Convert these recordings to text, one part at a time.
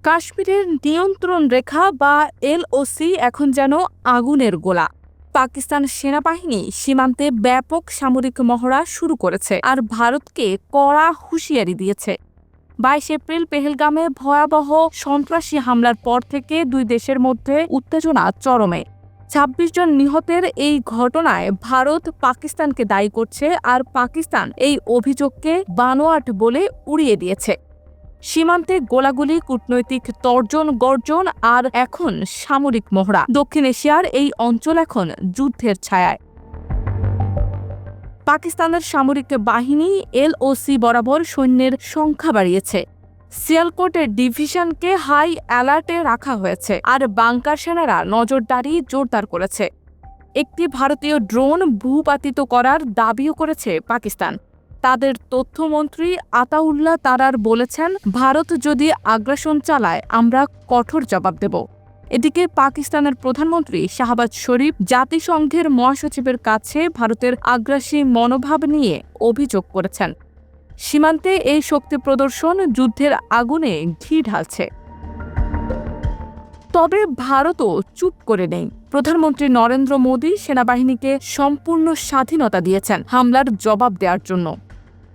কাশ্মীরের নিয়ন্ত্রণ রেখা বা এলওসি এখন যেন আগুনের গোলা। পাকিস্তান সেনাবাহিনী সীমান্তে ব্যাপক সামরিক মহড়া শুরু করেছে আর ভারতকে কড়া হুঁশিয়ারি দিয়েছে। 22 এপ্রিল পেহেলগামে ভয়াবহ সন্ত্রাসী হামলার পর থেকে দুই দেশের মধ্যে উত্তেজনা চরমে। 26 জন নিহতের এই ঘটনায় ভারত পাকিস্তানকে দায়ী করছে আর পাকিস্তান এই অভিযোগকে বানোয়াট বলে উড়িয়ে দিয়েছে। সীমান্তে গোলাগুলি, কূটনৈতিক তর্জন গর্জন আর এখন সামরিক মহড়া। দক্ষিণ এশিয়ার এই অঞ্চল এখন যুদ্ধের ছায়ায়। পাকিস্তানের সামরিক বাহিনী এলওসি বরাবর সৈন্যের সংখ্যা বাড়িয়েছে। সিয়ালকোট ডিভিশনকে হাই অ্যালার্টে রাখা হয়েছে আর বাংকার সেনারা নজরদারি জোরদার করেছে। একটি ভারতীয় ড্রোন ভূপাতিত করার দাবিও করেছে পাকিস্তান। তাদের তথ্যমন্ত্রী আতাউল্লাহ তারার বলেছেন, ভারত যদি আগ্রাসন চালায় আমরা কঠোর জবাব দেব। এদিকে পাকিস্তানের প্রধানমন্ত্রী শাহবাজ শরীফ জাতিসংঘের মহাসচিবের কাছে ভারতের আগ্রাসী মনোভাব নিয়ে অভিযোগ করেছেন। সীমান্তে এই শক্তি প্রদর্শন যুদ্ধের আগুনে ঘি ঢালছে। তবে ভারতও চুপ করে নেই। প্রধানমন্ত্রী নরেন্দ্র মোদী সেনাবাহিনীকে সম্পূর্ণ স্বাধীনতা দিয়েছেন হামলার জবাব দেওয়ার জন্য।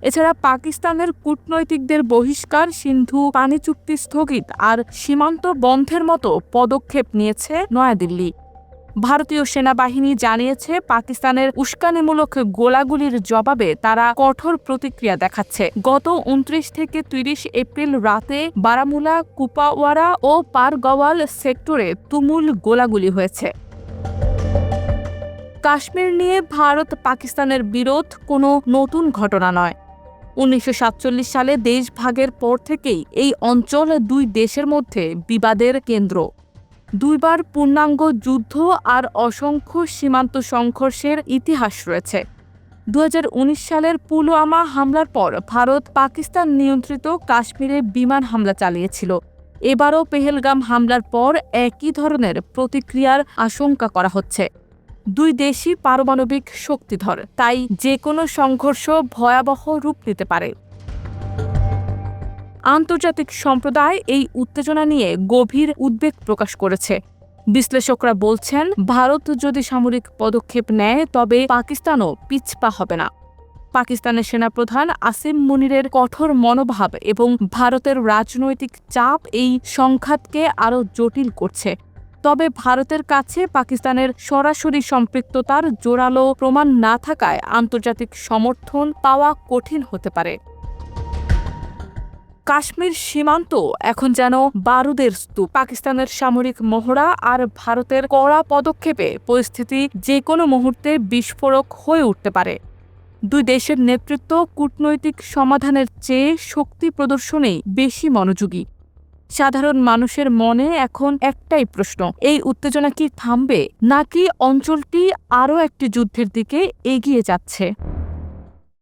এছাড়া পাকিস্তানের কূটনৈতিকদের বহিষ্কার, সিন্ধু পানি চুক্তি স্থগিত আর সীমান্ত বন্ধের মতো পদক্ষেপ নিয়েছে নয়াদিল্লি। ভারতীয় সেনাবাহিনী জানিয়েছে, পাকিস্তানের উস্কানিমূলক গোলাগুলির জবাবে তারা কঠোর প্রতিক্রিয়া দেখাচ্ছে। গত 29 থেকে 30 এপ্রিল রাতে বারামুলা, কুপওয়ারা ও পারগওয়াল সেক্টরে তুমুল গোলাগুলি হয়েছে। কাশ্মীর নিয়ে ভারত পাকিস্তানের বিরোধ কোনো নতুন ঘটনা নয়। 1947 সালে দেশভাগের পর থেকেই এই অঞ্চল দুই দেশের মধ্যে বিবাদের কেন্দ্র। দুইবার পূর্ণাঙ্গ যুদ্ধ আর অসংখ্য সীমান্ত সংঘর্ষের ইতিহাস রয়েছে। 2019 সালের পুলওয়ামা হামলার পর ভারত পাকিস্তান নিয়ন্ত্রিত কাশ্মীরে বিমান হামলা চালিয়েছিল। এবারও পেহেলগাম হামলার পর একই ধরনের প্রতিক্রিয়ার আশঙ্কা করা হচ্ছে। দুই দেশই পারমাণবিক শক্তিধর, তাই যে কোনো সংঘর্ষ ভয়াবহ রূপ নিতে পারে। আন্তর্জাতিক সম্প্রদায় এই উত্তেজনা নিয়ে গভীর উদ্বেগ প্রকাশ করেছে। বিশ্লেষকরা বলছেন, ভারত যদি সামরিক পদক্ষেপ নেয় তবে পাকিস্তানও পিছপা হবে না। পাকিস্তানের সেনাপ্রধান আসিম মুনিরের কঠোর মনোভাব এবং ভারতের রাজনৈতিক চাপ এই সংঘাতকে আরও জটিল করছে। তবে ভারতের কাছে পাকিস্তানের সরাসরি সম্পৃক্ততার জোরালো প্রমাণ না থাকায় আন্তর্জাতিক সমর্থন পাওয়া কঠিন হতে পারে। কাশ্মীর সীমান্ত এখন যেন বারুদের স্তূপ। পাকিস্তানের সামরিক মহড়া আর ভারতের কড়া পদক্ষেপে পরিস্থিতি যে কোনো মুহূর্তে বিস্ফোরক হয়ে উঠতে পারে। দুই দেশের নেতৃত্ব কূটনৈতিক সমাধানের চেয়ে শক্তি প্রদর্শনেই বেশি মনোযোগী। সাধারণ মানুষের মনে এখন একটাই প্রশ্ন, এই উত্তেজনা কি থামবে নাকি অঞ্চলটি আরও একটি যুদ্ধের দিকে এগিয়ে যাচ্ছে?